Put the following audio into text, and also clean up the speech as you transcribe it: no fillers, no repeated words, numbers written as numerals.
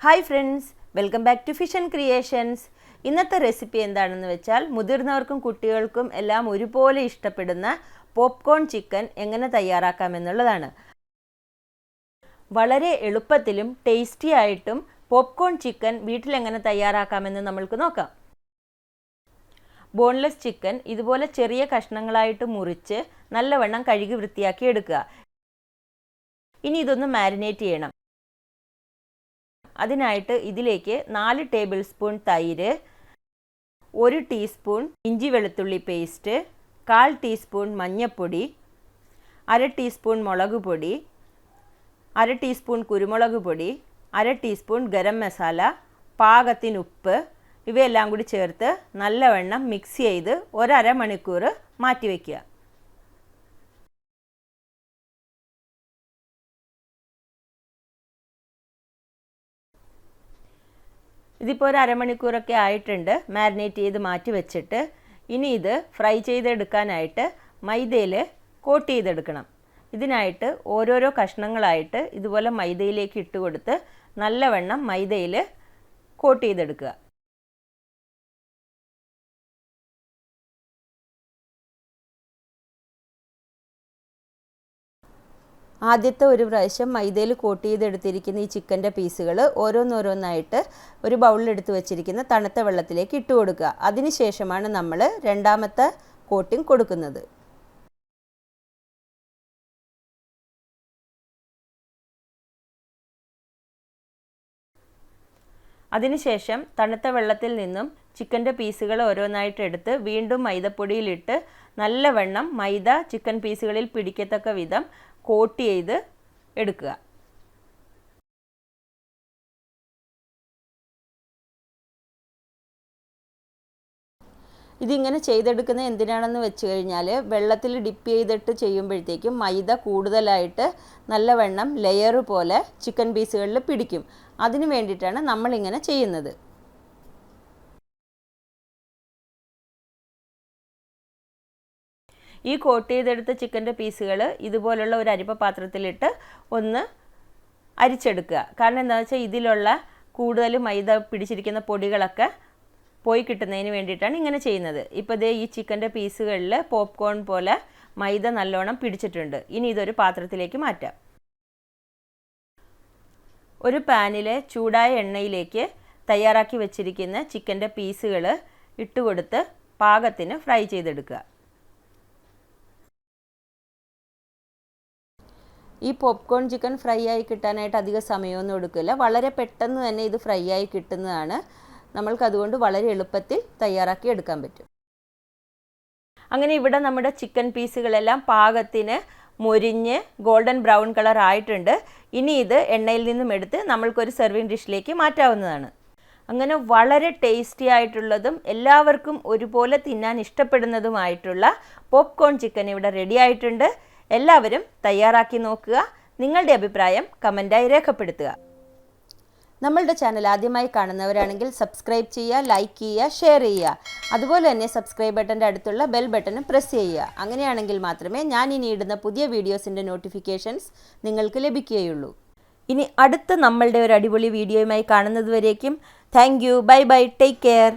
Hi friends, welcome back to fission creations. ഇന്നത്തെ recipe എന്താണെന്ന് വെച്ചാൽ മുതിർന്നവർക്കും കുട്ടികൾക്കും എല്ലാം ഒരുപോലെ ഇഷ്ടപ്പെടുന്ന പോപ്കോൺ ചിക്കൻ എങ്ങനെ തയ്യാറാക്കാമെന്നുള്ളതാണ്. വളരെ എളുപ്പത്തിലും ടേസ്റ്റി ആയിട്ടും പോപ്കോൺ ചിക്കൻ വീട്ടിലെങ്ങനെ തയ്യാറാക്കാമെന്ന് നമ്മൾക്ക് നോക്കാം. ബോൺലെസ് ചിക്കൻ ഇതുപോലെ ചെറിയ കഷ്ണങ്ങളായിട്ട് മുറിച്ച് നല്ലവണ്ണം കഴുകി വൃത്തിയാക്കി എടുക്കുക. ഇനി ഇതൊന്ന് മാരിനേറ്റ് ചെയ്യണം. അതിനായിട്ട് ഇതിലേക്ക് 4 ടേബിൾ സ്പൂൺ തൈര്, 1 ടീസ്പൂൺ ഇഞ്ചി വെളുത്തുള്ളി പേസ്റ്റ്, 1/4 ടീസ്പൂൺ മഞ്ഞൾപ്പൊടി, 1/2 ടീസ്പൂൺ മുളക് പൊടി, 1/2 ടീസ്പൂൺ കുരുമുളക് പൊടി, 1/2 ടീസ്പൂൺ ഗരം മസാല, പാകത്തിന് ഉപ്പ് ഇവയെല്ലാം കൂടി ചേർത്ത് നല്ലവണ്ണം മിക്സ് ചെയ്ത് 1/2 മണിക്കൂർ മാറ്റി വയ്ക്കുക. ഇതിപ്പോൾ ഒരു അരമണിക്കൂറൊക്കെ ആയിട്ടുണ്ട് മാരിനേറ്റ് ചെയ്ത് മാറ്റി വെച്ചിട്ട്. ഇനി ഇത് ഫ്രൈ ചെയ്തെടുക്കാനായിട്ട് മൈദയിൽ കോട്ട് ചെയ്തെടുക്കണം. ഇതിനായിട്ട് ഓരോരോ കഷ്ണങ്ങളായിട്ട് ഇതുപോലെ മൈദയിലേക്ക് ഇട്ട് കൊടുത്ത് നല്ലവണ്ണം മൈദയിൽ കോട്ട് ചെയ്തെടുക്കുക. ആദ്യത്തെ ഒരു പ്രാവശ്യം മൈദയിൽ കോട്ട് ചെയ്തെടുത്തിരിക്കുന്ന ഈ ചിക്കൻ്റെ പീസുകൾ ഓരോന്നോരോന്നായിട്ട് ഒരു ബൗളിലെടുത്ത് വെച്ചിരിക്കുന്ന തണുത്ത വെള്ളത്തിലേക്ക് ഇട്ട് കൊടുക്കുക. അതിനുശേഷമാണ് നമ്മൾ രണ്ടാമത്തെ കോട്ടിംഗ് കൊടുക്കുന്നത്. അതിനുശേഷം തണുത്ത വെള്ളത്തിൽ നിന്നും ചിക്കൻ്റെ പീസുകൾ ഓരോന്നായിട്ട് എടുത്ത് വീണ്ടും മൈദപ്പൊടിയിലിട്ട് നല്ലവണ്ണം മൈദ ചിക്കൻ പീസുകളിൽ പിടിക്കത്തക്ക വിധം കോട്ട് ചെയ്ത് എടുക്കുക. ഇതിങ്ങനെ ചെയ്തെടുക്കുന്നത് എന്തിനാണെന്ന് വെച്ച് കഴിഞ്ഞാൽ വെള്ളത്തിൽ ഡിപ്പ് ചെയ്തിട്ട് ചെയ്യുമ്പോഴത്തേക്കും മൈദ കൂടുതലായിട്ട് നല്ലവണ്ണം ലെയർ പോലെ ചിക്കൻ പീസുകളിൽ പിടിക്കും. അതിന് വേണ്ടിയിട്ടാണ് നമ്മളിങ്ങനെ ചെയ്യുന്നത്. ഈ കോട്ട് ചെയ്തെടുത്ത ചിക്കൻ്റെ പീസുകൾ ഇതുപോലുള്ള ഒരു അരിപ്പ പാത്രത്തിലിട്ട് ഒന്ന് അരിച്ചെടുക്കുക. കാരണം എന്താണെന്ന് വെച്ചാൽ ഇതിലുള്ള കൂടുതൽ മൈദ പിടിച്ചിരിക്കുന്ന പൊടികളൊക്കെ പോയി കിട്ടുന്നതിന് വേണ്ടിയിട്ടാണ് ഇങ്ങനെ ചെയ്യുന്നത്. ഇപ്പോൾ ദേ ഈ ചിക്കൻ്റെ പീസുകളിൽ പോപ്കോൺ പോലെ മൈദ നല്ലോണം പിടിച്ചിട്ടുണ്ട്. ഇനി ഇതൊരു പാത്രത്തിലേക്ക് മാറ്റാം. ഒരു പാനിൽ ചൂടായ എണ്ണയിലേക്ക് തയ്യാറാക്കി വെച്ചിരിക്കുന്ന ചിക്കൻ്റെ പീസുകൾ ഇട്ടുകൊടുത്ത് പാകത്തിന് ഫ്രൈ ചെയ്തെടുക്കുക. ഈ പോപ്കോൺ ചിക്കൻ ഫ്രൈ ആയി കിട്ടാനായിട്ട് അധികം സമയമൊന്നും എടുക്കില്ല. വളരെ പെട്ടെന്ന് തന്നെ ഇത് ഫ്രൈ ആയി കിട്ടുന്നതാണ്. നമ്മൾക്കതുകൊണ്ട് വളരെ എളുപ്പത്തിൽ തയ്യാറാക്കി എടുക്കാൻ പറ്റും. അങ്ങനെ ഇവിടെ നമ്മുടെ ചിക്കൻ പീസുകളെല്ലാം പാകത്തിന് മൊരിഞ്ഞ് ഗോൾഡൻ ബ്രൗൺ കളർ ആയിട്ടുണ്ട്. ഇനി ഇത് എണ്ണയിൽ നിന്നും എടുത്ത് നമ്മൾക്കൊരു സെർവിങ് ഡിഷിലേക്ക് മാറ്റാവുന്നതാണ്. അങ്ങനെ വളരെ ടേസ്റ്റി ആയിട്ടുള്ളതും എല്ലാവർക്കും ഒരുപോലെ തിന്നാൻ ഇഷ്ടപ്പെടുന്നതുമായിട്ടുള്ള പോപ്കോൺ ചിക്കൻ ഇവിടെ റെഡി ആയിട്ടുണ്ട്. എല്ലാവരും തയ്യാറാക്കി നോക്കുക. നിങ്ങളുടെ അഭിപ്രായം കമൻറ്റായി രേഖപ്പെടുത്തുക. നമ്മളുടെ ചാനൽ ആദ്യമായി കാണുന്നവരാണെങ്കിൽ സബ്സ്ക്രൈബ് ചെയ്യുക, ലൈക്ക് ചെയ്യുക, ഷെയർ ചെയ്യുക. അതുപോലെ തന്നെ സബ്സ്ക്രൈബ് ബട്ടൻ്റെ അടുത്തുള്ള ബെൽ ബട്ടനും പ്രസ് ചെയ്യുക. അങ്ങനെയാണെങ്കിൽ മാത്രമേ ഞാൻ ഇനി ഇടുന്ന പുതിയ വീഡിയോസിൻ്റെ നോട്ടിഫിക്കേഷൻസ് നിങ്ങൾക്ക് ലഭിക്കുകയുള്ളൂ. ഇനി അടുത്ത നമ്മളുടെ ഒരു അടിപൊളി വീഡിയോയുമായി കാണുന്നതുവരേക്കും thank you, bye bye, take care.